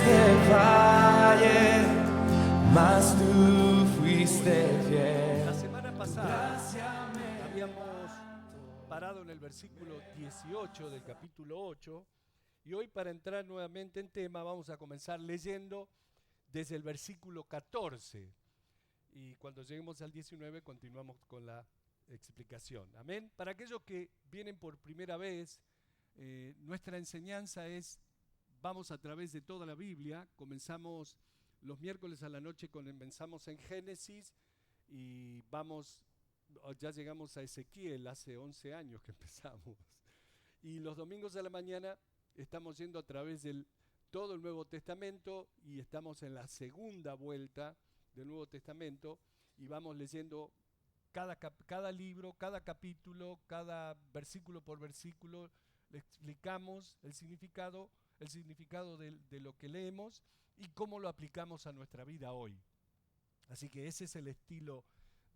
que falle, mas tú fuiste fiel. La semana pasada habíamos parado en el versículo 18 del capítulo 8 y hoy, para entrar nuevamente en tema, vamos a comenzar leyendo desde el versículo 14 y cuando lleguemos al 19 continuamos con la explicación. Amén. Para aquellos que vienen por primera vez, nuestra enseñanza es: vamos a través de toda la Biblia. Comenzamos los miércoles a la noche, comenzamos en Génesis y ya llegamos a Ezequiel, hace 11 años que empezamos. Y los domingos a la mañana estamos yendo a través de todo el Nuevo Testamento y estamos en la segunda vuelta del Nuevo Testamento y vamos leyendo cada libro, cada capítulo, cada versículo por versículo. Le explicamos el significado de lo que leemos y cómo lo aplicamos a nuestra vida hoy. Así que ese es el estilo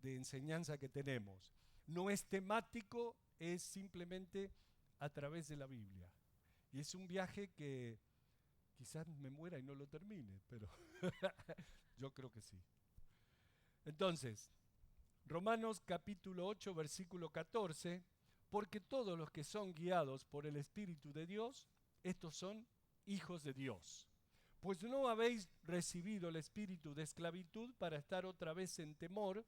de enseñanza que tenemos. No es temático, es simplemente a través de la Biblia. Y es un viaje que quizás me muera y no lo termine, pero yo creo que sí. Entonces, Romanos capítulo 8, versículo 14, porque todos los que son guiados por el Espíritu de Dios, estos son hijos de Dios. Pues no habéis recibido el espíritu de esclavitud para estar otra vez en temor,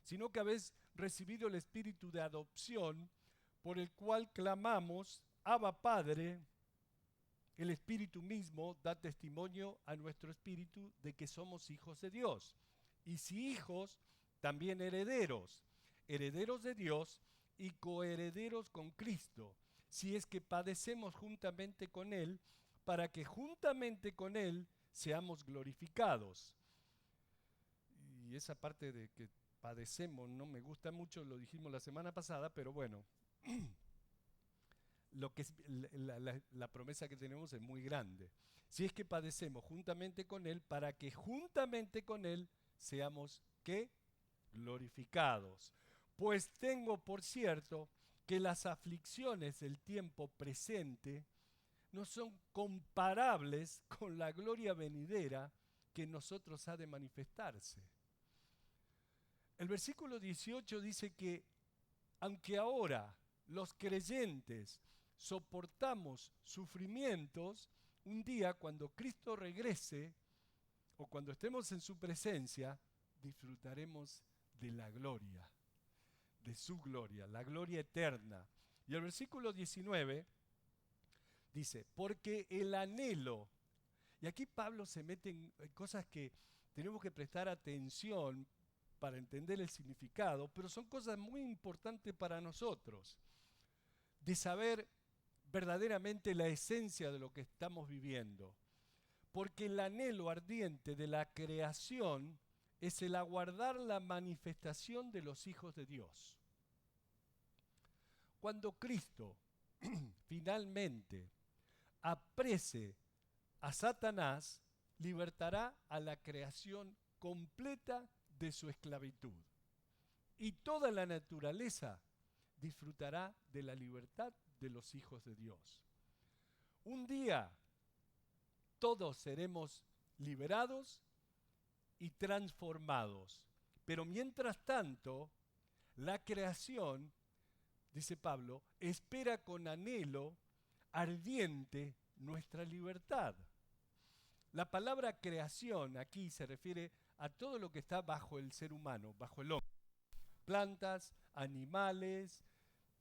sino que habéis recibido el espíritu de adopción, por el cual clamamos: Abba, Padre. El Espíritu mismo da testimonio a nuestro espíritu de que somos hijos de Dios. Y si hijos, también herederos, herederos de Dios y coherederos con Cristo, si es que padecemos juntamente con Él, para que juntamente con Él seamos glorificados. Y esa parte de que padecemos no me gusta mucho, lo dijimos la semana pasada, pero bueno, lo que es la promesa que tenemos es muy grande. Si es que padecemos juntamente con Él, para que juntamente con Él seamos, ¿qué? Glorificados. Pues tengo por cierto que las aflicciones del tiempo presente no son comparables con la gloria venidera que en nosotros ha de manifestarse. El versículo 18 dice que aunque ahora los creyentes soportamos sufrimientos, un día cuando Cristo regrese o cuando estemos en su presencia, disfrutaremos de la gloria, de su gloria, la gloria eterna. Y el versículo 19 dice: porque el anhelo, y aquí Pablo se mete en cosas que tenemos que prestar atención para entender el significado, pero son cosas muy importantes para nosotros, de saber verdaderamente la esencia de lo que estamos viviendo. Porque el anhelo ardiente de la creación es el aguardar la manifestación de los hijos de Dios. Cuando Cristo finalmente aprese a Satanás, libertará a la creación completa de su esclavitud. Y toda la naturaleza disfrutará de la libertad de los hijos de Dios. Un día todos seremos liberados y transformados. Pero mientras tanto, la creación, dice Pablo, espera con anhelo ardiente nuestra libertad. La palabra creación aquí se refiere a todo lo que está bajo el ser humano, bajo el hombre. Plantas, animales,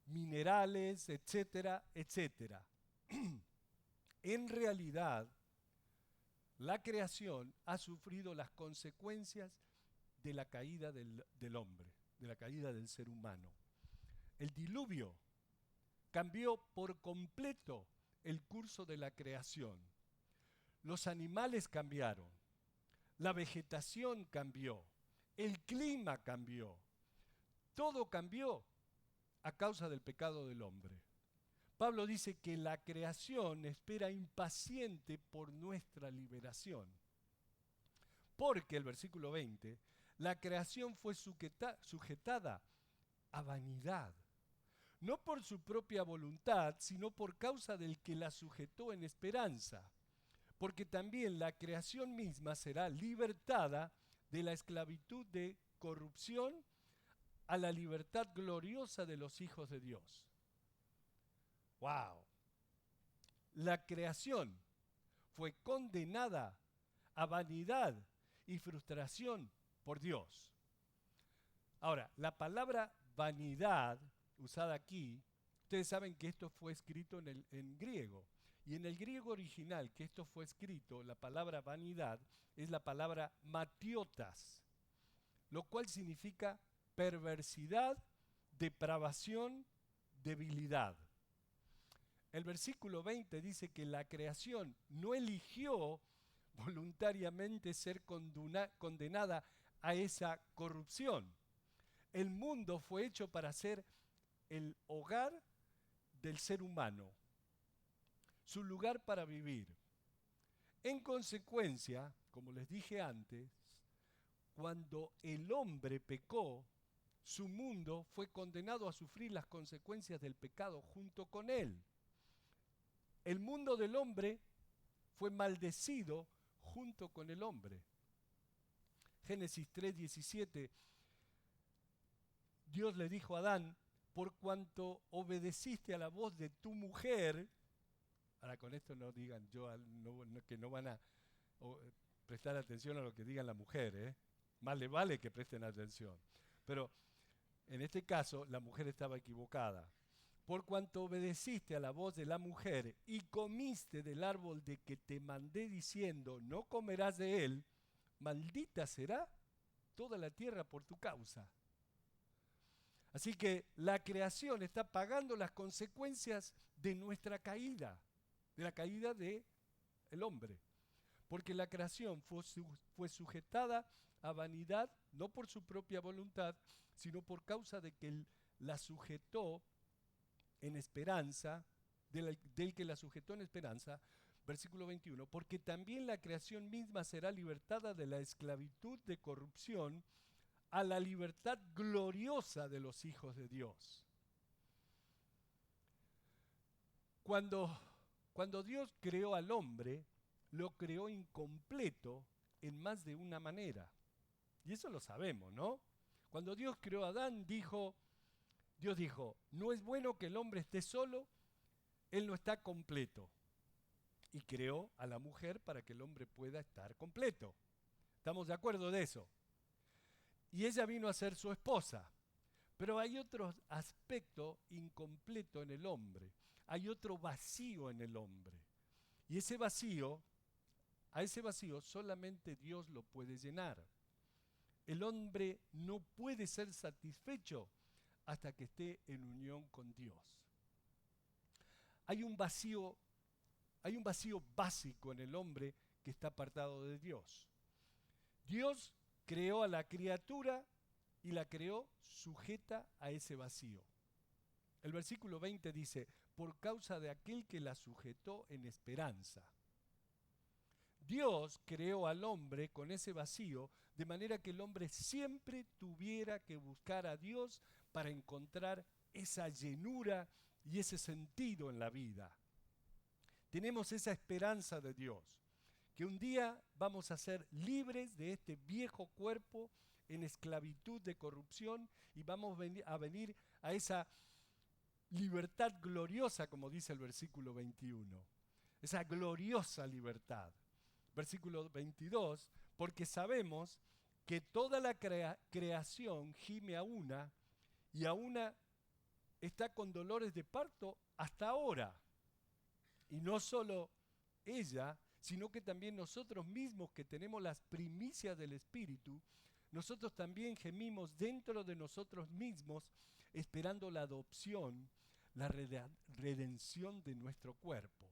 minerales, etcétera, etcétera. En realidad, la creación ha sufrido las consecuencias de la caída del hombre, de la caída del ser humano. El diluvio cambió por completo el curso de la creación. Los animales cambiaron, la vegetación cambió, el clima cambió, todo cambió a causa del pecado del hombre. Pablo dice que la creación espera impaciente por nuestra liberación. Porque, el versículo 20, la creación fue sujetada a vanidad, no por su propia voluntad, sino por causa del que la sujetó en esperanza. porque también la creación misma será libertada de la esclavitud de corrupción a la libertad gloriosa de los hijos de Dios. ¡Wow! La creación fue condenada a vanidad y frustración por Dios. Ahora, la palabra vanidad usada aquí, ustedes saben que esto fue escrito en griego. Y en el griego original que esto fue escrito, la palabra vanidad es la palabra matiotas, lo cual significa perversidad, depravación, debilidad. El versículo 20 dice que la creación no eligió voluntariamente ser condenada a esa corrupción. El mundo fue hecho para ser el hogar del ser humano, su lugar para vivir. En consecuencia, como les dije antes, cuando el hombre pecó, su mundo fue condenado a sufrir las consecuencias del pecado junto con él. El mundo del hombre fue maldecido junto con el hombre. Génesis 3:17, Dios le dijo a Adán, por cuanto obedeciste a la voz de tu mujer. Ahora con esto no digan que no van a prestar atención a lo que digan la mujer, ¿eh? Más le vale que presten atención. Pero en este caso la mujer estaba equivocada. Por cuanto obedeciste a la voz de la mujer y comiste del árbol de que te mandé diciendo, no comerás de él, maldita será toda la tierra por tu causa. Así que la creación está pagando las consecuencias de nuestra caída, de la caída del hombre. Porque la creación fue sujetada a vanidad, no por su propia voluntad, sino por causa de que la sujetó en esperanza, del que la sujetó en esperanza, versículo 21, porque también la creación misma será libertada de la esclavitud de corrupción a la libertad gloriosa de los hijos de Dios. Cuando Dios creó al hombre, lo creó incompleto en más de una manera. Y eso lo sabemos, ¿no? Cuando Dios creó a Adán, Dios dijo, no es bueno que el hombre esté solo, él no está completo. Y creó a la mujer para que el hombre pueda estar completo. ¿Estamos de acuerdo de eso? Y ella vino a ser su esposa. Pero hay otro aspecto incompleto en el hombre. Hay otro vacío en el hombre. Y a ese vacío solamente Dios lo puede llenar. El hombre no puede ser satisfecho hasta que esté en unión con Dios. Hay un vacío básico en el hombre que está apartado de Dios. Dios creó a la criatura y la creó sujeta a ese vacío. El versículo 20 dice, por causa de aquel que la sujetó en esperanza. Dios creó al hombre con ese vacío, de manera que el hombre siempre tuviera que buscar a Dios para encontrar esa llenura y ese sentido en la vida. Tenemos esa esperanza de Dios, que un día vamos a ser libres de este viejo cuerpo en esclavitud de corrupción y vamos a venir a esa libertad gloriosa, como dice el versículo 21. Esa gloriosa libertad. Versículo 22, porque sabemos que toda la creación gime a una y a una está con dolores de parto hasta ahora. Y no solo ella, sino que también nosotros mismos que tenemos las primicias del Espíritu, nosotros también gemimos dentro de nosotros mismos esperando la adopción, la redención de nuestro cuerpo.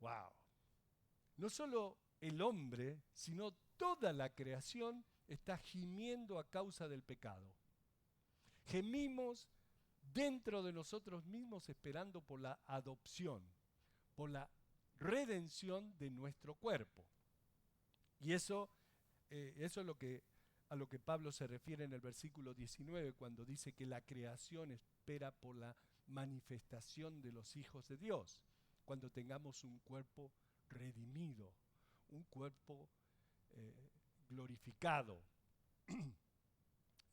¡Wow! No solo el hombre, sino toda la creación está gimiendo a causa del pecado. Gemimos dentro de nosotros mismos esperando por la adopción, por la redención de nuestro cuerpo. Y eso es a lo que Pablo se refiere en el versículo 19 cuando dice que la creación espera por la manifestación de los hijos de Dios, cuando tengamos un cuerpo redimido, un cuerpo glorificado.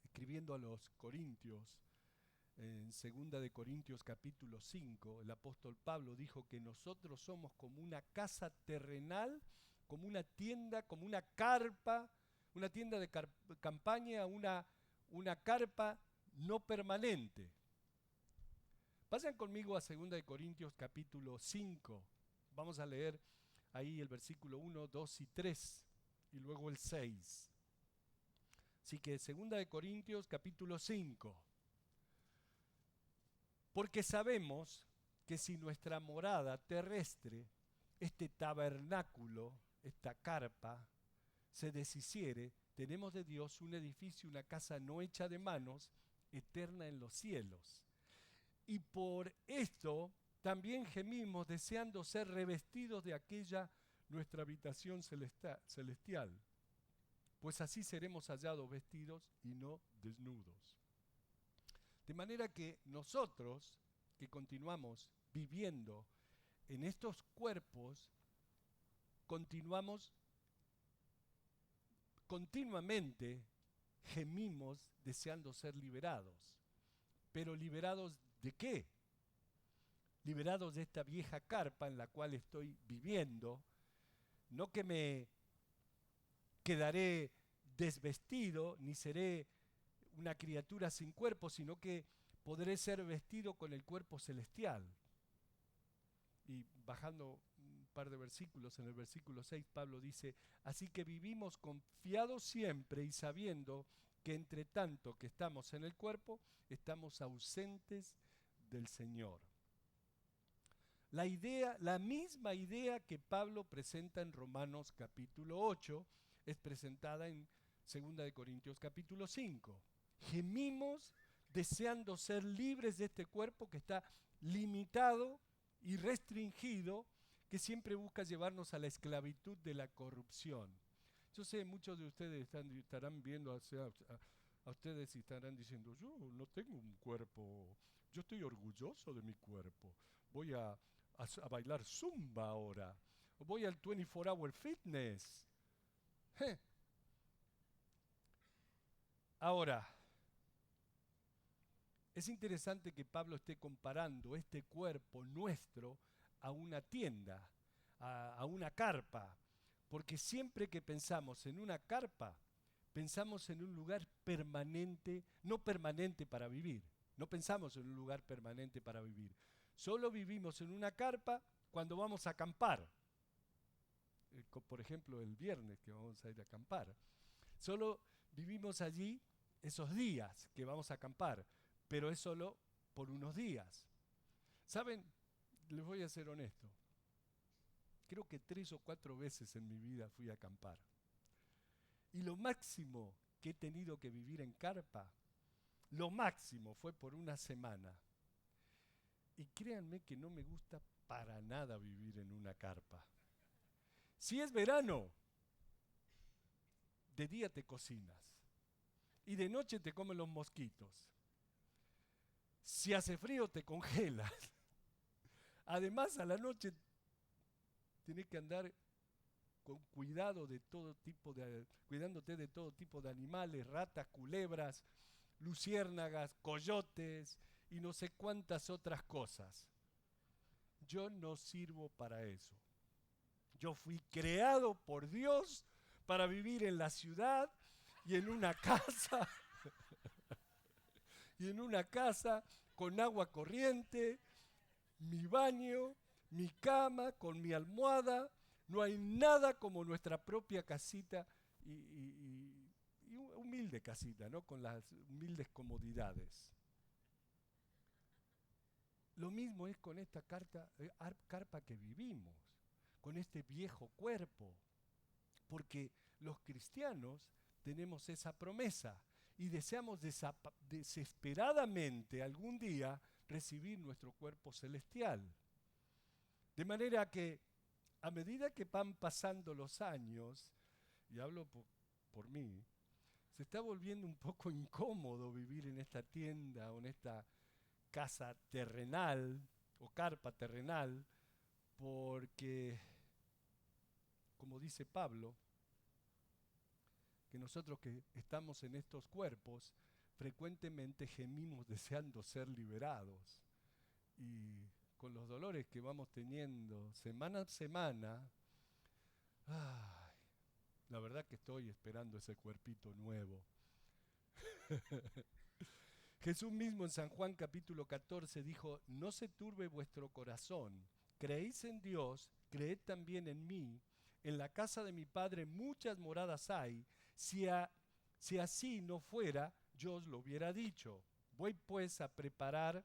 Escribiendo a los Corintios, en 2 de Corintios capítulo 5, el apóstol Pablo dijo que nosotros somos como una casa terrenal, como una tienda, como una carpa, una tienda de campaña, una carpa no permanente. Pasen conmigo a 2 de Corintios capítulo 5. Vamos a leer ahí el versículo 1, 2 y 3 y luego el 6. Así que 2 de Corintios capítulo 5. Porque sabemos que si nuestra morada terrestre, este tabernáculo, esta carpa, se deshiciere, tenemos de Dios un edificio, una casa no hecha de manos, eterna en los cielos. Y por esto también gemimos deseando ser revestidos de aquella nuestra habitación celestial, pues así seremos hallados vestidos y no desnudos. De manera que nosotros, que continuamos viviendo en estos cuerpos, continuamente gemimos deseando ser liberados. Pero ¿liberados de qué? Liberados de esta vieja carpa en la cual estoy viviendo, no que me quedaré desvestido, ni seré una criatura sin cuerpo, sino que podré ser vestido con el cuerpo celestial. Y bajando un par de versículos, en el versículo 6 Pablo dice, así que vivimos confiados siempre y sabiendo que entre tanto que estamos en el cuerpo, estamos ausentes del Señor. La misma idea que Pablo presenta en Romanos capítulo 8 es presentada en 2 de Corintios capítulo 5. Gemimos deseando ser libres de este cuerpo que está limitado y restringido, que siempre busca llevarnos a la esclavitud de la corrupción. Yo sé, muchos de ustedes estarán viendo a ustedes y estarán diciendo, yo no tengo un cuerpo, yo estoy orgulloso de mi cuerpo, voy a bailar zumba ahora, voy al 24 Hour Fitness. Ahora, es interesante que Pablo esté comparando este cuerpo nuestro a una tienda, a una carpa, porque siempre que pensamos en una carpa, pensamos en un lugar permanente, no permanente para vivir, no pensamos en un lugar permanente para vivir. Solo vivimos en una carpa cuando vamos a acampar. Por ejemplo, el viernes que vamos a ir a acampar. Solo vivimos allí esos días que vamos a acampar, pero es solo por unos días. ¿Saben? Les voy a ser honesto. Creo que 3 o 4 veces en mi vida fui a acampar. Y lo máximo que he tenido que vivir en carpa, lo máximo fue por una semana. Y créanme que no me gusta para nada vivir en una carpa. Si es verano, de día te cocinas y de noche te comen los mosquitos. Si hace frío te congelas. Además, a la noche tienes que andar con cuidado de todo tipo cuidándote de todo tipo de animales, ratas, culebras, luciérnagas, coyotes y no sé cuántas otras cosas. Yo no sirvo para eso. Yo fui creado por Dios para vivir en la ciudad y en una casa y en una casa con agua corriente, mi baño, mi cama, con mi almohada. No hay nada como nuestra propia casita y humilde casita, ¿no? Con las humildes comodidades. Lo mismo es con esta carpa que vivimos, con este viejo cuerpo, porque los cristianos tenemos esa promesa y deseamos desesperadamente algún día recibir nuestro cuerpo celestial. De manera que a medida que van pasando los años, y hablo por mí, se está volviendo un poco incómodo vivir en esta tienda o en esta casa terrenal o carpa terrenal, porque dice Pablo, que nosotros que estamos en estos cuerpos, frecuentemente gemimos deseando ser liberados. Y con los dolores que vamos teniendo semana a semana, ay, la verdad que estoy esperando ese cuerpito nuevo. Jesús mismo en San Juan capítulo 14 dijo, no se turbe vuestro corazón, creéis en Dios, creed también en mí. En la casa de mi Padre muchas moradas hay, si así no fuera, yo os lo hubiera dicho. Voy pues a preparar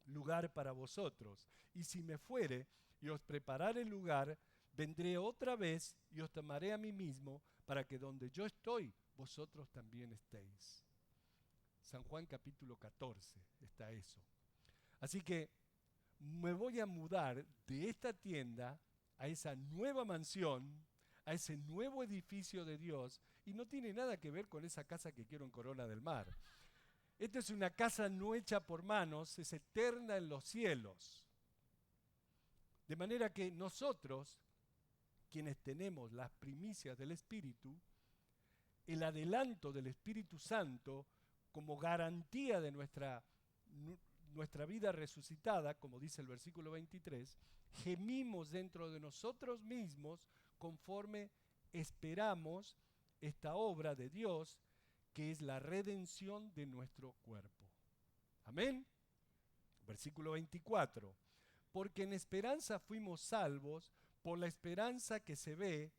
lugar para vosotros, y si me fuere y os preparare el lugar, vendré otra vez y os tomaré a mí mismo, para que donde yo estoy, vosotros también estéis. San Juan capítulo 14 está eso. Así que me voy a mudar de esta tienda a esa nueva mansión, a ese nuevo edificio de Dios, y no tiene nada que ver con esa casa que quiero en Corona del Mar. Esta es una casa no hecha por manos, es eterna en los cielos. De manera que nosotros, quienes tenemos las primicias del Espíritu, el adelanto del Espíritu Santo como garantía de nuestra vida resucitada, como dice el versículo 23, gemimos dentro de nosotros mismos conforme esperamos esta obra de Dios, que es la redención de nuestro cuerpo. Amén. Versículo 24. Porque en esperanza fuimos salvos, por la esperanza que se ve,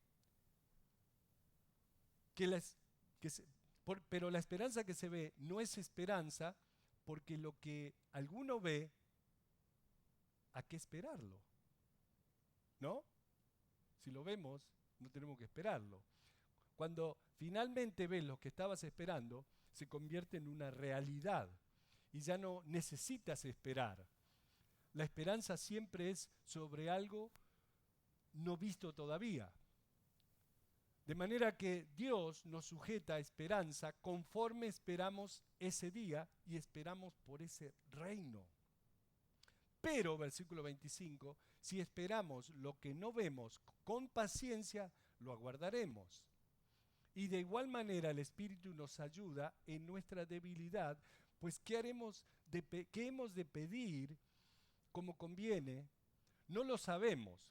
pero la esperanza que se ve no es esperanza, porque lo que alguno ve, ¿a qué esperarlo? ¿No? Si lo vemos, no tenemos que esperarlo. Cuando finalmente ves lo que estabas esperando, se convierte en una realidad y ya no necesitas esperar. La esperanza siempre es sobre algo no visto todavía. De manera que Dios nos sujeta a esperanza conforme esperamos ese día y esperamos por ese reino. Pero, versículo 25, si esperamos lo que no vemos con paciencia, lo aguardaremos. Y de igual manera el Espíritu nos ayuda en nuestra debilidad, pues ¿qué hemos de pedir como conviene? No lo sabemos.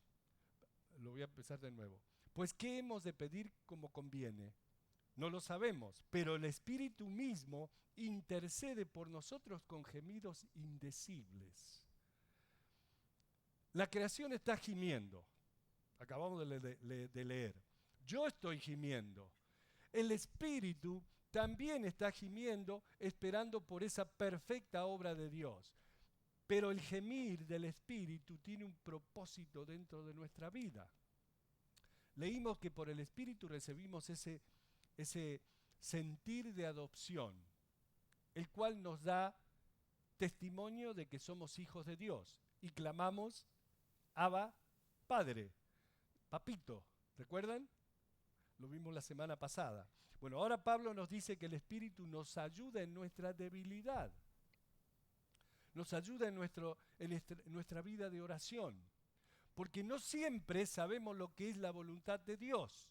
Lo voy a empezar de nuevo. Pues ¿qué hemos de pedir como conviene? No lo sabemos, pero el Espíritu mismo intercede por nosotros con gemidos indecibles. La creación está gimiendo. Acabamos de leer. Yo estoy gimiendo. El Espíritu también está gimiendo, esperando por esa perfecta obra de Dios. Pero el gemir del Espíritu tiene un propósito dentro de nuestra vida. Leímos que por el Espíritu recibimos ese sentir de adopción, el cual nos da testimonio de que somos hijos de Dios. Y clamamos, Abba, Padre, Papito. ¿Recuerdan? Lo vimos la semana pasada. Bueno, ahora Pablo nos dice que el Espíritu nos ayuda en nuestra debilidad. Nos ayuda en nuestra vida de oración. Porque no siempre sabemos lo que es la voluntad de Dios.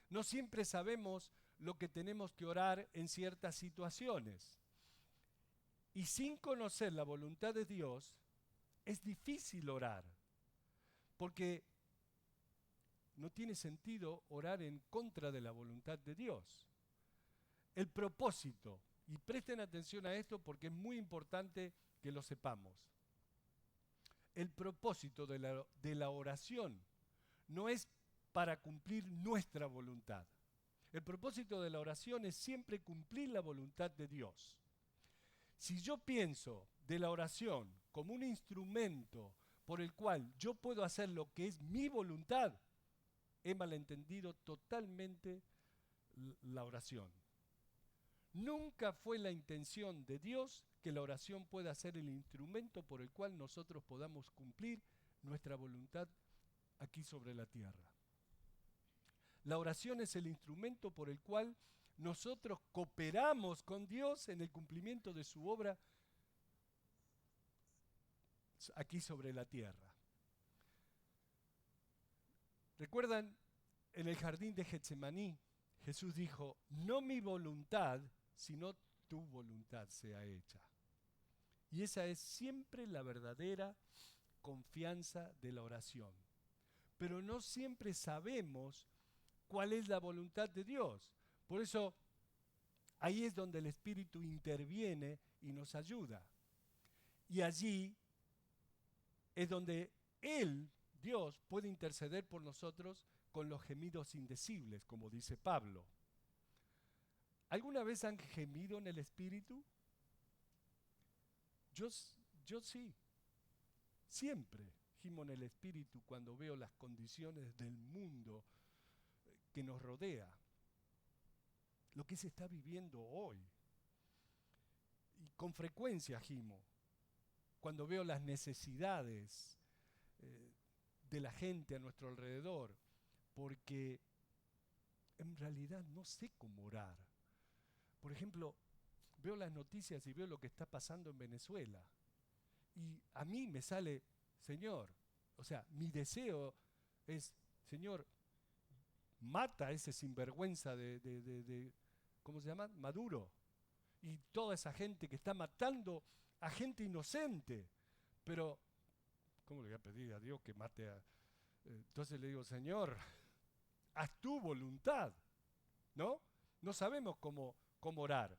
No siempre sabemos lo que tenemos que orar en ciertas situaciones. Y sin conocer la voluntad de Dios, es difícil orar. Porque no tiene sentido orar en contra de la voluntad de Dios. El propósito, y presten atención a esto porque es muy importante que lo sepamos. El propósito de la oración no es para cumplir nuestra voluntad. El propósito de la oración es siempre cumplir la voluntad de Dios. Si yo pienso de la oración como un instrumento por el cual yo puedo hacer lo que es mi voluntad, he malentendido totalmente la oración. Nunca fue la intención de Dios que la oración pueda ser el instrumento por el cual nosotros podamos cumplir nuestra voluntad aquí sobre la tierra. La oración es el instrumento por el cual nosotros cooperamos con Dios en el cumplimiento de su obra aquí sobre la tierra. ¿Recuerdan En el jardín de Getsemaní, Jesús dijo, no mi voluntad, sino tu voluntad sea hecha. Y esa es siempre la verdadera confianza de la oración. Pero no siempre sabemos cuál es la voluntad de Dios. Por eso, ahí es donde el Espíritu interviene y nos ayuda. Y allí es donde Él, Dios, puede interceder por nosotros con los gemidos indecibles, como dice Pablo. ¿Alguna vez han gemido en el Espíritu? Yo sí. Siempre gimo en el Espíritu cuando veo las condiciones del mundo que nos rodea. Lo que se está viviendo hoy. Y con frecuencia gimo cuando veo las necesidades de la gente a nuestro alrededor, porque en realidad no sé cómo orar. Por ejemplo, veo las noticias y veo lo que está pasando en Venezuela. Y a mí me sale, Señor, o sea, mi deseo es, Señor, mata a ese sinvergüenza de ¿cómo se llama? Maduro. Y toda esa gente que está matando a gente inocente. Pero, ¿cómo le voy a pedir a Dios que mate a...? Entonces le digo, Señor, haz tu voluntad, ¿no? No sabemos cómo orar.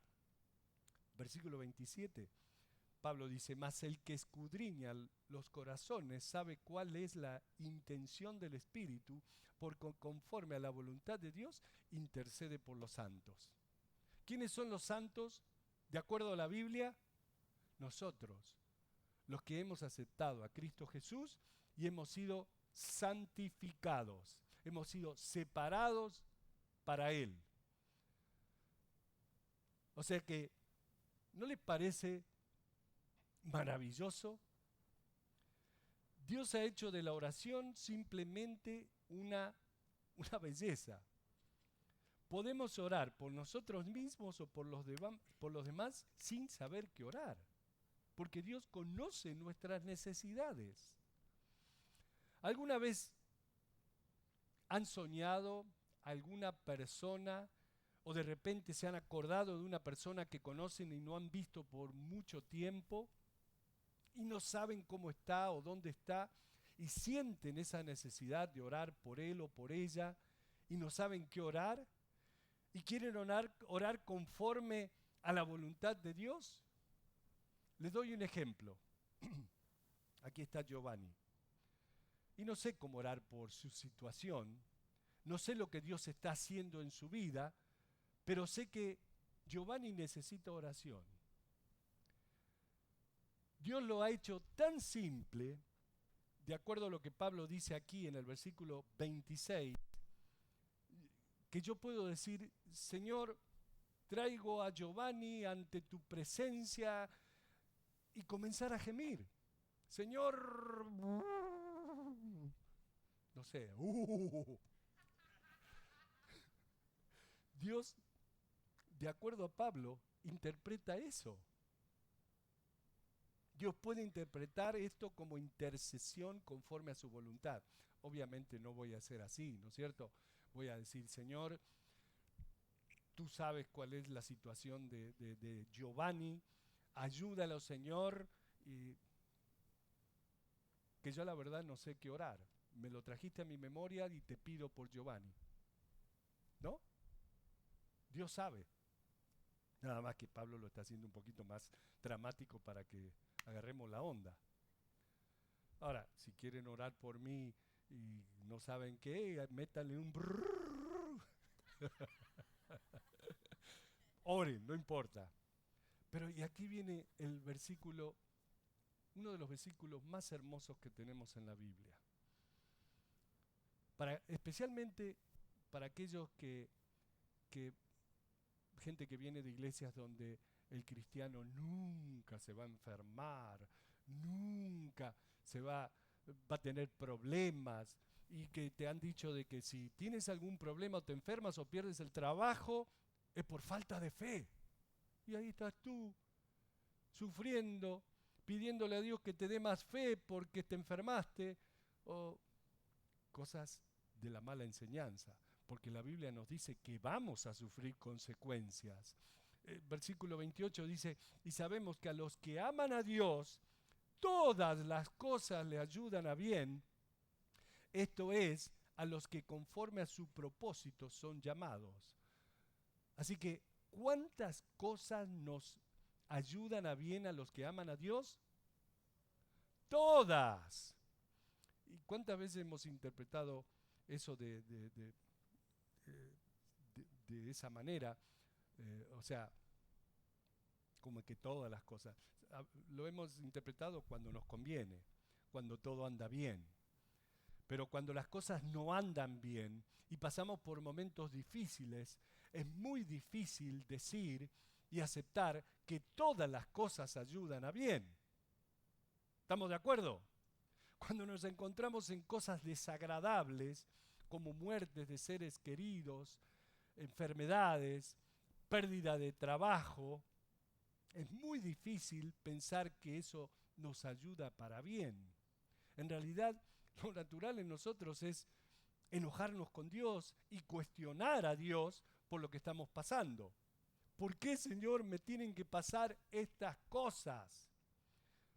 Versículo 27, Pablo dice, mas el que escudriña los corazones sabe cuál es la intención del Espíritu, porque conforme a la voluntad de Dios intercede por los santos. ¿Quiénes son los santos? De acuerdo a la Biblia, nosotros, los que hemos aceptado a Cristo Jesús y hemos sido santificados, hemos sido separados para Él. O sea que, ¿no les parece maravilloso? Dios ha hecho de la oración simplemente una belleza. Podemos orar por nosotros mismos o por los demás sin saber qué orar, porque Dios conoce nuestras necesidades. ¿Alguna vez han soñado alguna persona o de repente se han acordado de una persona que conocen y no han visto por mucho tiempo y no saben cómo está o dónde está y sienten esa necesidad de orar por él o por ella y no saben qué orar y quieren orar conforme a la voluntad de Dios? Les doy un ejemplo. Aquí está Giovanni. Y no sé cómo orar por su situación, no sé lo que Dios está haciendo en su vida, pero sé que Giovanni necesita oración. Dios lo ha hecho tan simple, de acuerdo a lo que Pablo dice aquí en el versículo 26, que yo puedo decir, Señor, traigo a Giovanni ante tu presencia y comenzar a gemir. Señor, no sé, Dios, de acuerdo a Pablo, interpreta eso. Dios puede interpretar esto como intercesión conforme a su voluntad. Obviamente no voy a hacer así, ¿no es cierto? Voy a decir, Señor, tú sabes cuál es la situación de Giovanni, ayúdalo, Señor, y que yo la verdad no sé qué orar. Me lo trajiste a mi memoria y te pido por Giovanni. ¿No? Dios sabe. Nada más que Pablo lo está haciendo un poquito más dramático para que agarremos la onda. Ahora, si quieren orar por mí y no saben qué, métanle un brrrr. Oren, no importa. Pero y aquí viene el versículo, uno de los versículos más hermosos que tenemos en la Biblia. Especialmente para aquellos gente que viene de iglesias donde el cristiano nunca se va a enfermar, nunca va a tener problemas, y que te han dicho de que si tienes algún problema o te enfermas o pierdes el trabajo, es por falta de fe. Y ahí estás tú, sufriendo, pidiéndole a Dios que te dé más fe porque te enfermaste, o cosas de la mala enseñanza, porque la Biblia nos dice que vamos a sufrir consecuencias. Versículo 28 dice, y sabemos que a los que aman a Dios, todas las cosas le ayudan a bien, esto es, a los que conforme a su propósito son llamados. Así que, ¿cuántas cosas nos ayudan a bien a los que aman a Dios? Todas. ¿Y cuántas veces hemos interpretado eso de esa manera? O sea, como que todas las cosas. Lo hemos interpretado cuando nos conviene, cuando todo anda bien. Pero cuando las cosas no andan bien y pasamos por momentos difíciles, es muy difícil decir y aceptar que todas las cosas ayudan a bien. ¿Estamos de acuerdo? Cuando nos encontramos en cosas desagradables, como muertes de seres queridos, enfermedades, pérdida de trabajo, es muy difícil pensar que eso nos ayuda para bien. En realidad, lo natural en nosotros es enojarnos con Dios y cuestionar a Dios por lo que estamos pasando. ¿Por qué, Señor, me tienen que pasar estas cosas?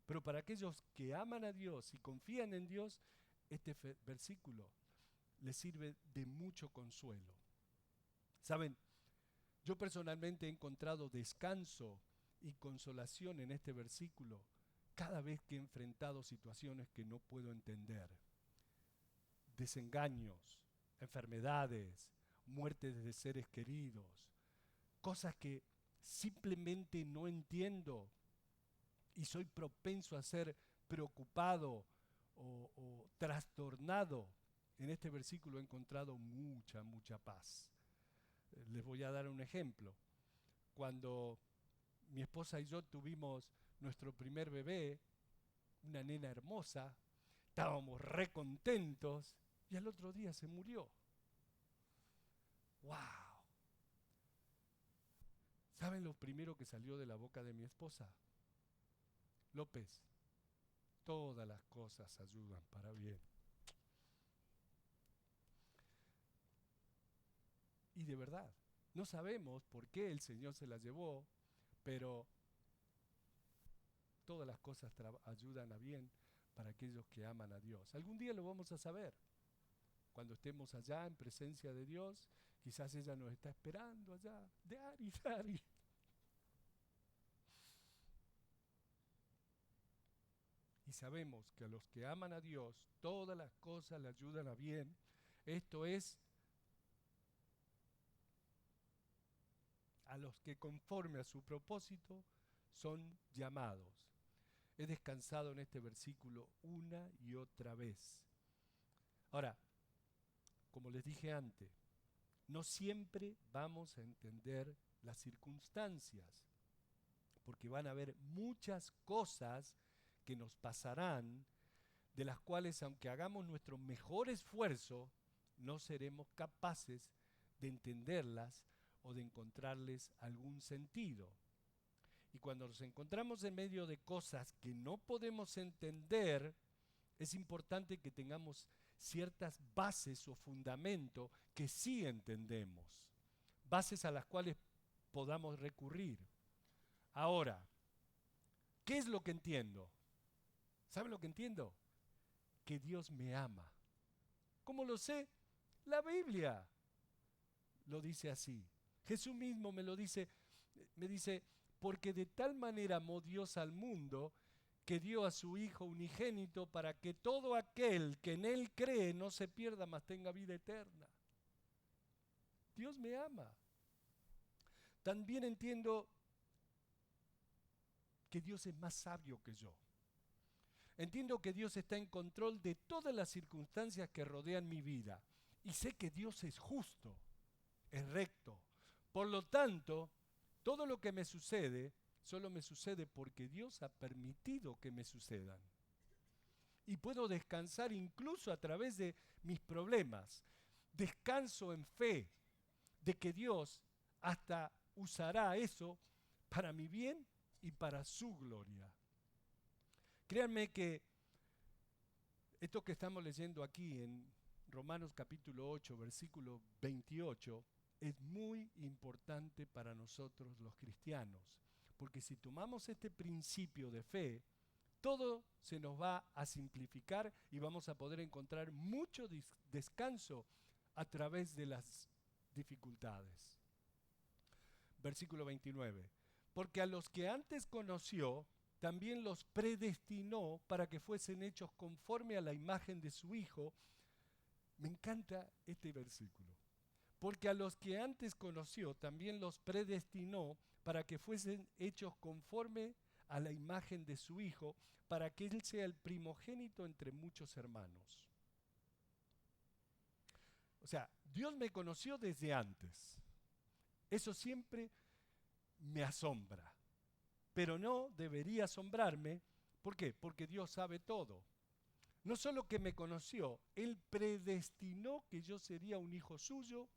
Pero para aquellos que aman a Dios y confían en Dios, este versículo les sirve de mucho consuelo. Saben, yo personalmente he encontrado descanso y consolación en este versículo cada vez que he enfrentado situaciones que no puedo entender. Desengaños, enfermedades, muertes de seres queridos, cosas que simplemente no entiendo y soy propenso a ser preocupado o trastornado. En este versículo he encontrado mucha paz. Les voy a dar un ejemplo. Cuando mi esposa y yo tuvimos nuestro primer bebé, una nena hermosa, estábamos re contentos y al otro día se murió. ¡Wow! ¿Saben lo primero que salió de la boca de mi esposa? López, todas las cosas ayudan para bien. Y de verdad, no sabemos por qué el Señor se la llevó, pero todas las cosas ayudan a bien para aquellos que aman a Dios. Algún día lo vamos a saber. Cuando estemos allá en presencia de Dios, quizás ella nos está esperando allá. Dari. Y sabemos que a los que aman a Dios, todas las cosas le ayudan a bien. Esto es, a los que conforme a su propósito son llamados. He descansado en este versículo una y otra vez. Ahora, como les dije antes, no siempre vamos a entender las circunstancias, porque van a haber muchas cosas que nos pasarán, de las cuales, aunque hagamos nuestro mejor esfuerzo, no seremos capaces de entenderlas o de encontrarles algún sentido. Y cuando nos encontramos en medio de cosas que no podemos entender, es importante que tengamos ciertas bases o fundamentos que sí entendemos, bases a las cuales podamos recurrir. Ahora, ¿qué es lo que entiendo? ¿Saben lo que entiendo? Que Dios me ama. ¿Cómo lo sé? La Biblia lo dice así. Jesús mismo me dice, porque de tal manera amó Dios al mundo que dio a su Hijo unigénito para que todo aquel que en Él cree no se pierda, mas tenga vida eterna. Dios me ama. También entiendo que Dios es más sabio que yo. Entiendo que Dios está en control de todas las circunstancias que rodean mi vida. Y sé que Dios es justo, es recto. Por lo tanto, todo lo que me sucede, solo me sucede porque Dios ha permitido que me sucedan. Y puedo descansar incluso a través de mis problemas. Descanso en fe de que Dios hasta usará eso para mi bien y para su gloria. Créanme que esto que estamos leyendo aquí en Romanos capítulo 8, versículo 28, es muy importante para nosotros los cristianos, porque si tomamos este principio de fe, todo se nos va a simplificar y vamos a poder encontrar mucho descanso a través de las dificultades. Versículo 29. Porque a los que antes conoció, también los predestinó para que fuesen hechos conforme a la imagen de su Hijo. Me encanta este versículo. Porque a los que antes conoció, también los predestinó para que fuesen hechos conforme a la imagen de su Hijo, para que Él sea el primogénito entre muchos hermanos. O sea, Dios me conoció desde antes. Eso siempre me asombra. Pero no debería asombrarme. ¿Por qué? Porque Dios sabe todo. No solo que me conoció, Él predestinó que yo sería un hijo suyo.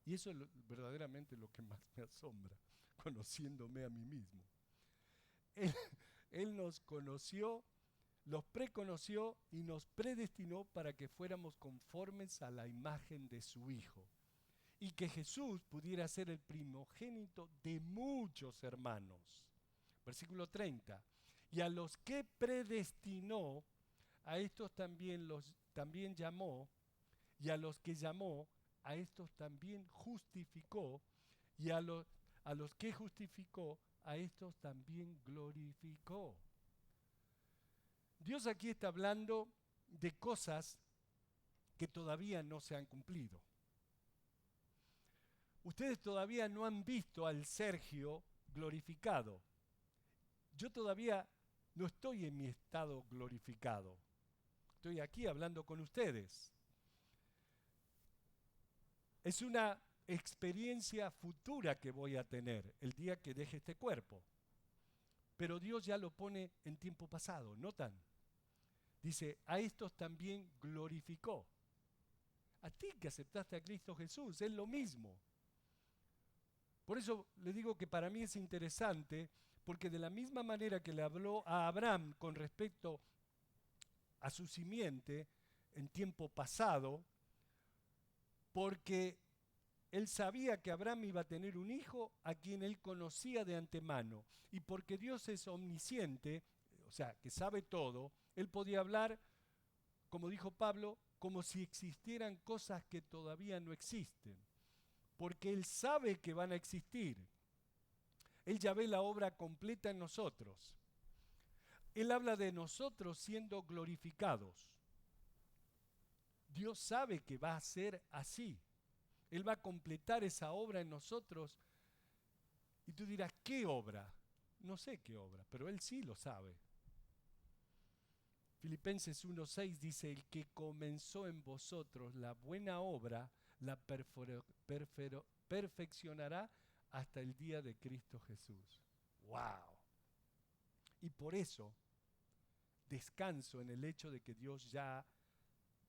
Y eso es verdaderamente lo que más me asombra, conociéndome a mí mismo. Él nos conoció, los preconoció y nos predestinó para que fuéramos conformes a la imagen de su Hijo. Y que Jesús pudiera ser el primogénito de muchos hermanos. Versículo 30. Y a los que predestinó, a estos también llamó, y a los que llamó, a estos también justificó, y a los que justificó, a estos también glorificó. Dios aquí está hablando de cosas que todavía no se han cumplido. Ustedes todavía no han visto al Sergio glorificado. Yo todavía no estoy en mi estado glorificado. Estoy aquí hablando con ustedes. Es una experiencia futura que voy a tener el día que deje este cuerpo. Pero Dios ya lo pone en tiempo pasado, ¿notan? Dice, a estos también glorificó. A ti que aceptaste a Cristo Jesús, es lo mismo. Por eso les digo que para mí es interesante, porque de la misma manera que le habló a Abraham con respecto a su simiente en tiempo pasado, porque él sabía que Abraham iba a tener un hijo a quien él conocía de antemano. Y porque Dios es omnisciente, o sea, que sabe todo, él podía hablar, como dijo Pablo, como si existieran cosas que todavía no existen. Porque él sabe que van a existir. Él ya ve la obra completa en nosotros. Él habla de nosotros siendo glorificados. Dios sabe que va a ser así. Él va a completar esa obra en nosotros. Y tú dirás, ¿qué obra? No sé qué obra, pero Él sí lo sabe. Filipenses 1:6 dice, el que comenzó en vosotros la buena obra, la perfeccionará hasta el día de Cristo Jesús. ¡Wow! Y por eso descanso en el hecho de que Dios ya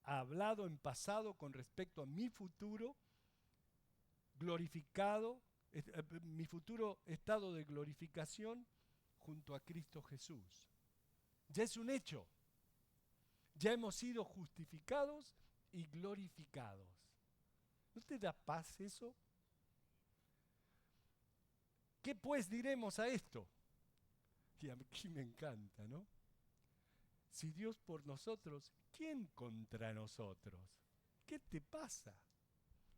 ha hablado en pasado con respecto a mi futuro glorificado, mi futuro estado de glorificación junto a Cristo Jesús. Ya es un hecho. Ya hemos sido justificados y glorificados. ¿No te da paz eso? ¿Qué pues diremos a esto? Y aquí me encanta, ¿no? Si Dios por nosotros, ¿quién contra nosotros? ¿Qué te pasa?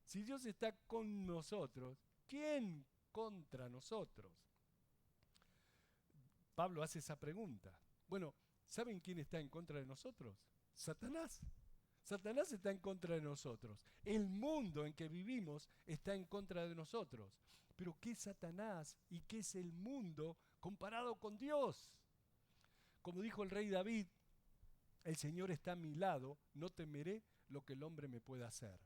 Si Dios está con nosotros, ¿quién contra nosotros? Pablo hace esa pregunta. Bueno, ¿saben quién está en contra de nosotros? Satanás. Satanás está en contra de nosotros. El mundo en que vivimos está en contra de nosotros. Pero ¿qué es Satanás y qué es el mundo comparado con Dios? Como dijo el rey David, el Señor está a mi lado, no temeré lo que el hombre me pueda hacer.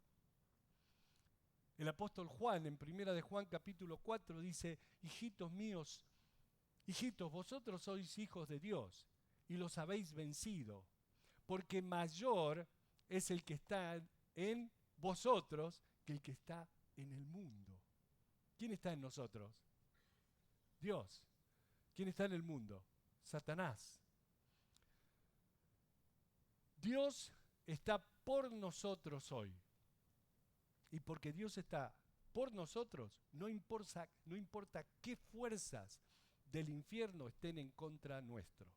El apóstol Juan, en 1 de Juan capítulo 4, dice, hijitos míos, hijitos, vosotros sois hijos de Dios y los habéis vencido, porque mayor es el que está en vosotros que el que está en el mundo. ¿Quién está en nosotros? Dios. ¿Quién está en el mundo? Satanás. Dios está por nosotros hoy. Y porque Dios está por nosotros, no importa qué fuerzas del infierno estén en contra nuestro.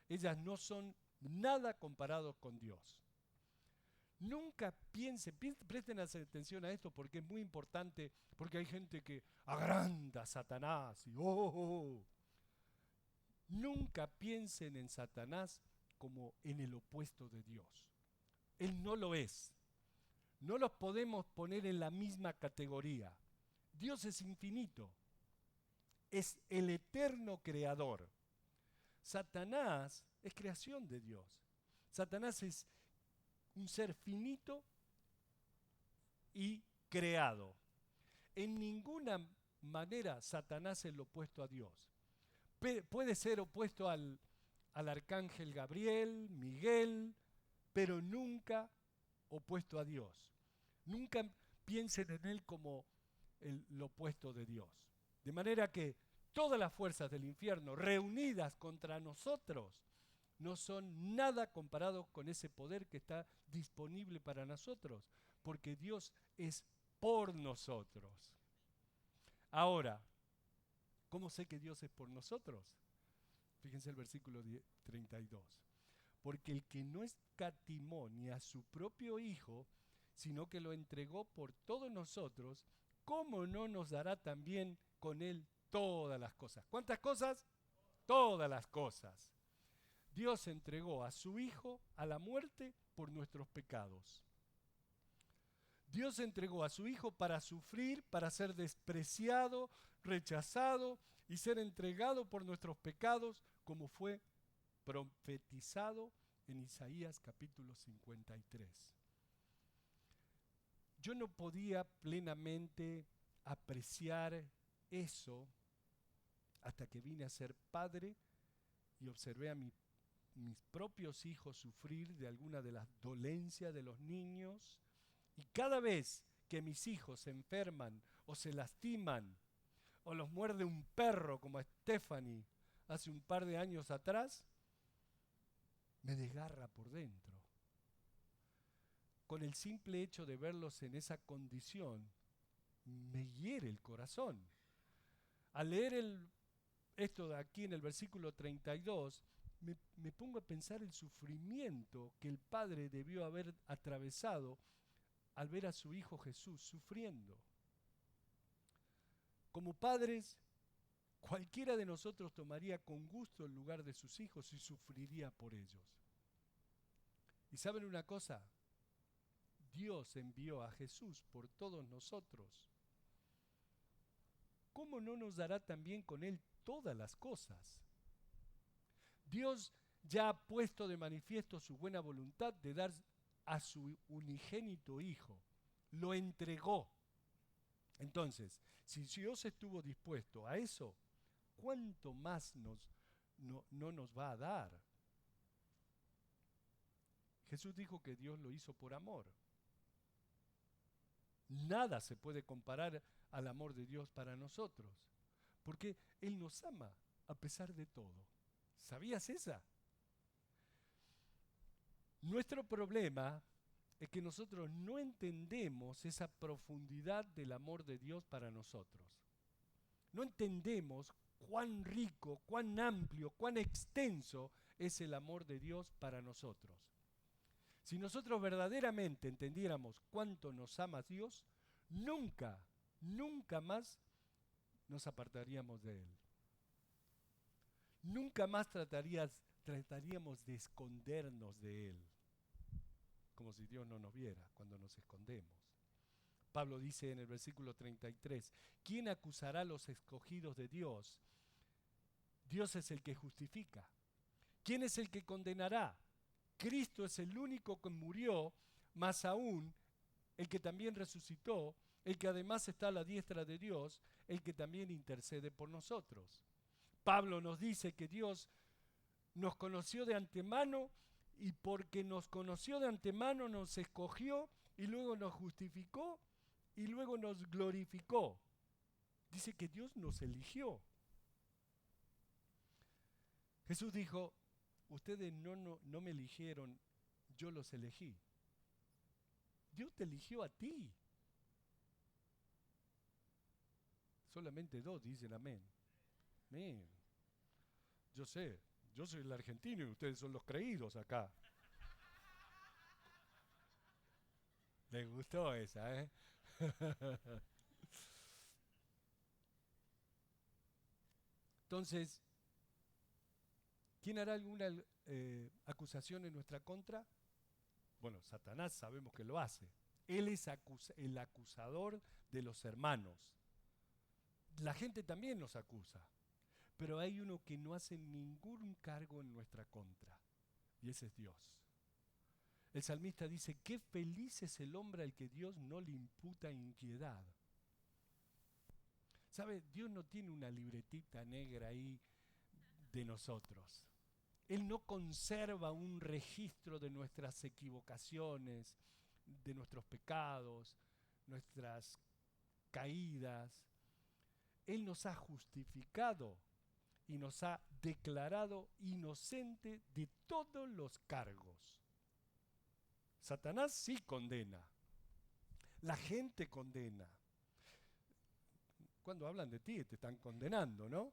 Ellas no son nada comparados con Dios. Nunca presten atención a esto porque es muy importante, porque hay gente que agranda a Satanás y Nunca piensen en Satanás como en el opuesto de Dios. Él no lo es. No los podemos poner en la misma categoría. Dios es infinito. Es el eterno creador. Satanás es creación de Dios. Satanás es un ser finito y creado. En ninguna manera Satanás es lo opuesto a Dios. Puede ser opuesto al arcángel Gabriel, Miguel, pero nunca opuesto a Dios. Nunca piensen en él como lo opuesto de Dios. De manera que todas las fuerzas del infierno reunidas contra nosotros no son nada comparados con ese poder que está disponible para nosotros, porque Dios es por nosotros. Ahora, ¿cómo sé que Dios es por nosotros? Fíjense el versículo 32. Porque el que no escatimó ni a su propio Hijo, sino que lo entregó por todos nosotros, ¿cómo no nos dará también con él todas las cosas? ¿Cuántas cosas? Todas las cosas. Dios entregó a su Hijo a la muerte por nuestros pecados. Dios entregó a su Hijo para sufrir, para ser despreciado, rechazado y ser entregado por nuestros pecados, como fue profetizado en Isaías capítulo 53. Yo no podía plenamente apreciar eso hasta que vine a ser padre y observé a mis propios hijos sufrir de alguna de las dolencias de los niños. Y cada vez que mis hijos se enferman o se lastiman o los muerde un perro como a Stephanie hace un par de años atrás, me desgarra por dentro. Con el simple hecho de verlos en esa condición, me hiere el corazón. Al leer esto de aquí en el versículo 32, me pongo a pensar el sufrimiento que el padre debió haber atravesado al ver a su hijo Jesús sufriendo. Como padres, cualquiera de nosotros tomaría con gusto el lugar de sus hijos y sufriría por ellos. ¿Y saben una cosa? Dios envió a Jesús por todos nosotros. ¿Cómo no nos dará también con él todas las cosas? Dios ya ha puesto de manifiesto su buena voluntad de dar a su unigénito Hijo. Lo entregó. Entonces, si Dios estuvo dispuesto a eso, ¿cuánto más no nos va a dar? Jesús dijo que Dios lo hizo por amor. Nada se puede comparar al amor de Dios para nosotros, porque Él nos ama a pesar de todo. ¿Sabías esa? Nuestro problema es que nosotros no entendemos esa profundidad del amor de Dios para nosotros. No entendemos cuán rico, cuán amplio, cuán extenso es el amor de Dios para nosotros. Si nosotros verdaderamente entendiéramos cuánto nos ama Dios, nunca más nos apartaríamos de Él. Nunca más trataríamos de escondernos de Él, como si Dios no nos viera cuando nos escondemos. Pablo dice en el versículo 33, ¿quién acusará a los escogidos de Dios? Dios es el que justifica. ¿Quién es el que condenará? Cristo es el único que murió, más aún el que también resucitó, el que además está a la diestra de Dios, el que también intercede por nosotros. Pablo nos dice que Dios nos conoció de antemano y porque nos conoció de antemano nos escogió y luego nos justificó y luego nos glorificó. Dice que Dios nos eligió. Jesús dijo, ustedes no me eligieron, yo los elegí. Dios te eligió a ti. Solamente 2 dicen amén. Amén. Yo sé, yo soy el argentino y ustedes son los creídos acá. Les gustó esa, ¿eh? Entonces, ¿quién hará alguna acusación en nuestra contra? Bueno, Satanás sabemos que lo hace. Él es el acusador de los hermanos. La gente también nos acusa, pero hay uno que no hace ningún cargo en nuestra contra, y ese es Dios. El salmista dice, qué feliz es el hombre al que Dios no le imputa impiedad. ¿Sabe? Dios no tiene una libretita negra ahí de nosotros. Él no conserva un registro de nuestras equivocaciones, de nuestros pecados, nuestras caídas. Él nos ha justificado y nos ha declarado inocente de todos los cargos. Satanás sí condena. La gente condena. Cuando hablan de ti te están condenando, ¿no?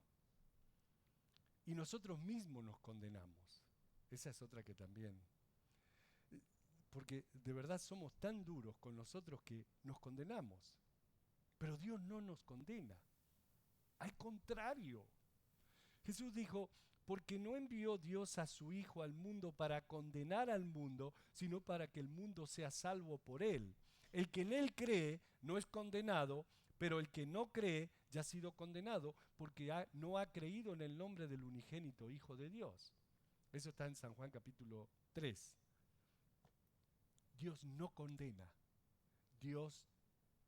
Y nosotros mismos nos condenamos. Esa es otra que también. Porque de verdad somos tan duros con nosotros que nos condenamos. Pero Dios no nos condena. Al contrario. Jesús dijo, porque no envió Dios a su Hijo al mundo para condenar al mundo, sino para que el mundo sea salvo por él. El que en él cree no es condenado, pero el que no cree ya ha sido condenado porque no ha creído en el nombre del unigénito Hijo de Dios. Eso está en San Juan capítulo 3. Dios no condena, Dios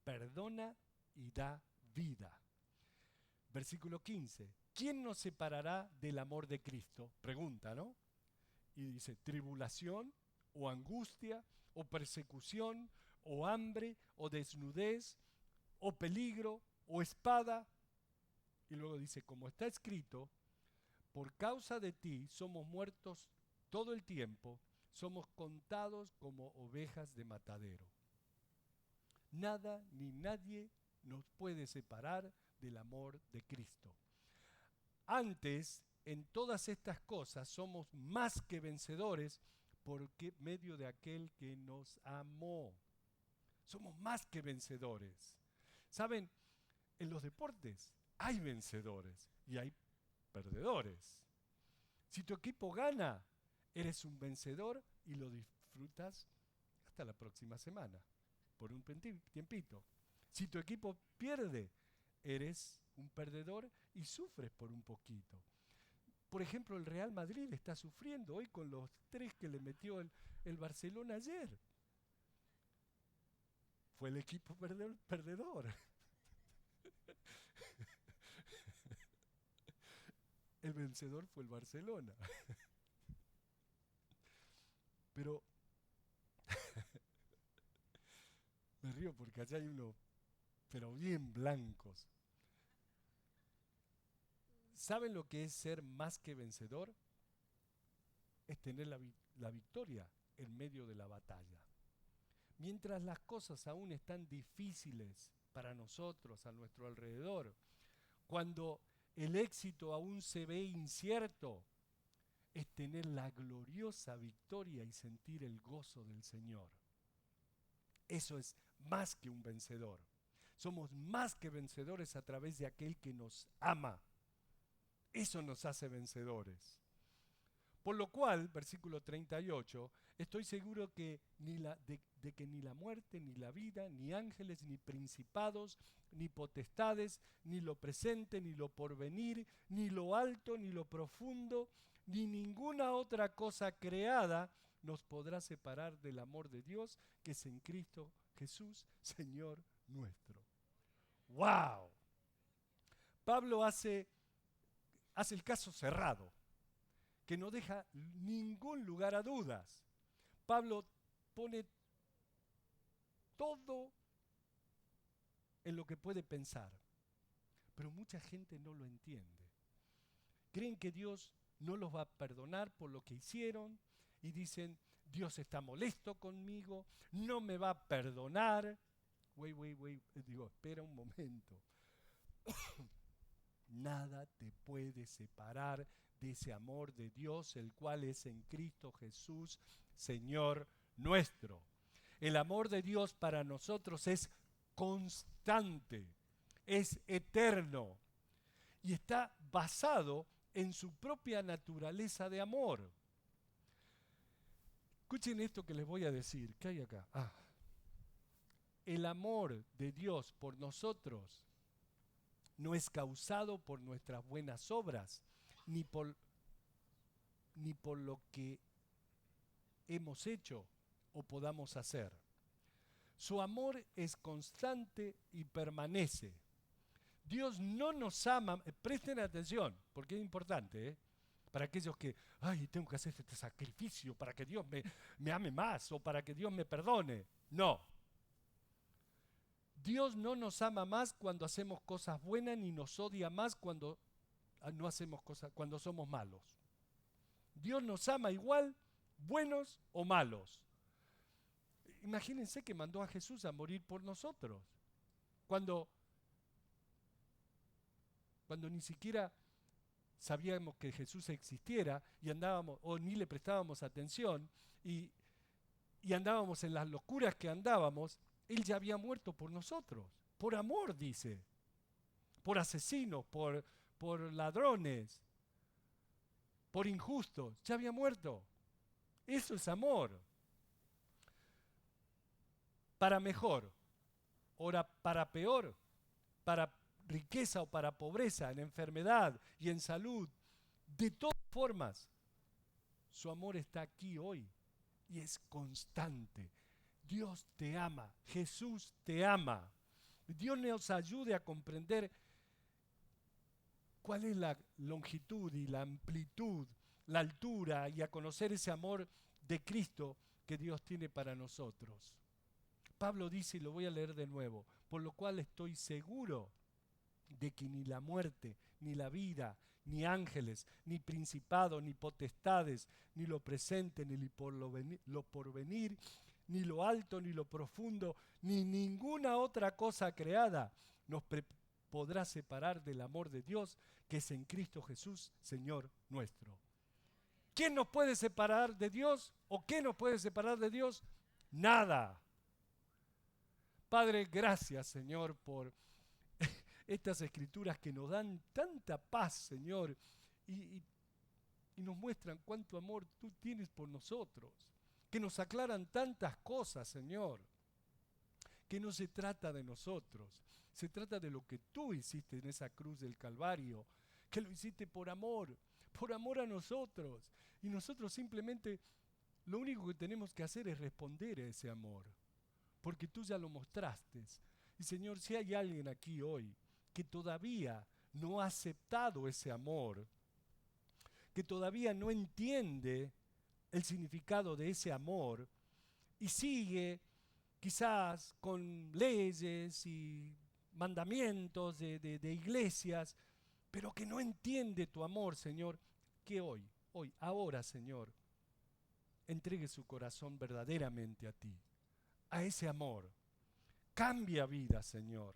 perdona y da vida. Versículo 15. ¿Quién nos separará del amor de Cristo? Pregunta, ¿no? Y dice, tribulación, o angustia, o persecución, o hambre, o desnudez, o peligro, o espada. Y luego dice, como está escrito, por causa de ti somos muertos todo el tiempo, somos contados como ovejas de matadero. Nada ni nadie nos puede separar del amor de Cristo. Antes, en todas estas cosas, somos más que vencedores por medio de aquel que nos amó. Somos más que vencedores. ¿Saben? En los deportes hay vencedores y hay perdedores. Si tu equipo gana, eres un vencedor y lo disfrutas hasta la próxima semana, por un tiempito. Si tu equipo pierde, eres un perdedor y sufres por un poquito. Por ejemplo, el Real Madrid está sufriendo hoy con los 3 que le metió el Barcelona ayer. Fue el equipo perdedor. El vencedor fue el Barcelona. Pero me río porque allá hay uno, pero bien blancos. ¿Saben lo que es ser más que vencedor? Es tener la victoria en medio de la batalla. Mientras las cosas aún están difíciles para nosotros, a nuestro alrededor, cuando el éxito aún se ve incierto, es tener la gloriosa victoria y sentir el gozo del Señor. Eso es más que un vencedor. Somos más que vencedores a través de aquel que nos ama. Eso nos hace vencedores. Por lo cual, versículo 38, estoy seguro que de que ni la muerte, ni la vida, ni ángeles, ni principados, ni potestades, ni lo presente, ni lo porvenir, ni lo alto, ni lo profundo, ni ninguna otra cosa creada nos podrá separar del amor de Dios que es en Cristo Jesús, Señor nuestro. ¡Wow! Pablo hace el caso cerrado, que no deja ningún lugar a dudas. Pablo pone todo en lo que puede pensar, pero mucha gente no lo entiende. Creen que Dios no los va a perdonar por lo que hicieron y dicen, Dios está molesto conmigo, no me va a perdonar. Espera un momento. Nada te puede separar de ese amor de Dios, el cual es en Cristo Jesús, Señor nuestro. El amor de Dios para nosotros es constante, es eterno y está basado en su propia naturaleza de amor. Escuchen esto que les voy a decir. ¿Qué hay acá? El amor de Dios por nosotros no es causado por nuestras buenas obras, ni por lo que hemos hecho o podamos hacer. Su amor es constante y permanece. Dios no nos ama, presten atención, porque es importante, para aquellos que, tengo que hacer este sacrificio para que Dios me ame más o para que Dios me perdone. No. Dios no nos ama más cuando hacemos cosas buenas, ni nos odia más cuando no hacemos cosas, cuando somos malos. Dios nos ama igual, buenos o malos. Imagínense que mandó a Jesús a morir por nosotros. Cuando ni siquiera sabíamos que Jesús existiera y andábamos, o ni le prestábamos atención, y andábamos en las locuras que andábamos, Él ya había muerto por nosotros. Por amor, dice. Por asesinos, por ladrones, por injustos. Ya había muerto. Eso es amor. Para mejor, o para peor, para riqueza o para pobreza, en enfermedad y en salud, de todas formas, su amor está aquí hoy y es constante. Dios te ama, Jesús te ama. Dios nos ayude a comprender cuál es la longitud y la amplitud, la altura, y a conocer ese amor de Cristo que Dios tiene para nosotros. Pablo dice, y lo voy a leer de nuevo, por lo cual estoy seguro de que ni la muerte, ni la vida, ni ángeles, ni principados, ni potestades, ni lo presente, ni lo porvenir, ni lo alto, ni lo profundo, ni ninguna otra cosa creada nos podrá separar del amor de Dios que es en Cristo Jesús, Señor nuestro. ¿Quién nos puede separar de Dios? ¿O qué nos puede separar de Dios? Nada. Padre, gracias, Señor, por estas escrituras que nos dan tanta paz, Señor, y nos muestran cuánto amor tú tienes por nosotros, que nos aclaran tantas cosas, Señor, que no se trata de nosotros, se trata de lo que tú hiciste en esa cruz del Calvario, que lo hiciste por amor a nosotros, y nosotros simplemente lo único que tenemos que hacer es responder a ese amor, porque tú ya lo mostraste. Y Señor, si hay alguien aquí hoy que todavía no ha aceptado ese amor, que todavía no entiende el significado de ese amor y sigue quizás con leyes y mandamientos de iglesias, pero que no entiende tu amor, Señor, que ahora, Señor, entregue su corazón verdaderamente a ti, a ese amor. Cambia vida, Señor.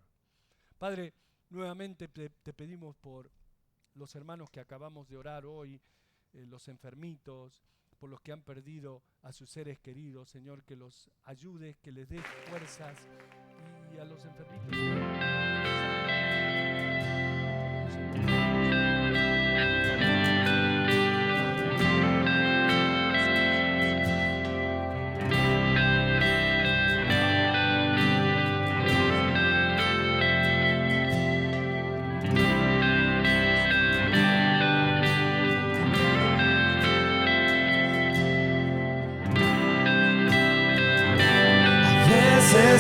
Padre, nuevamente te pedimos por los hermanos que acabamos de orar hoy, los enfermitos, por los que han perdido a sus seres queridos, Señor, que los ayudes, que les des fuerzas, y a los enfermitos.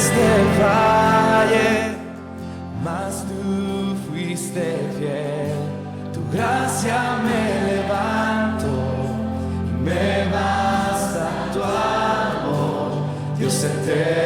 Te fallé, mas tú fuiste fiel. Tu gracia me levanto, me basta tu amor, Dios eterno.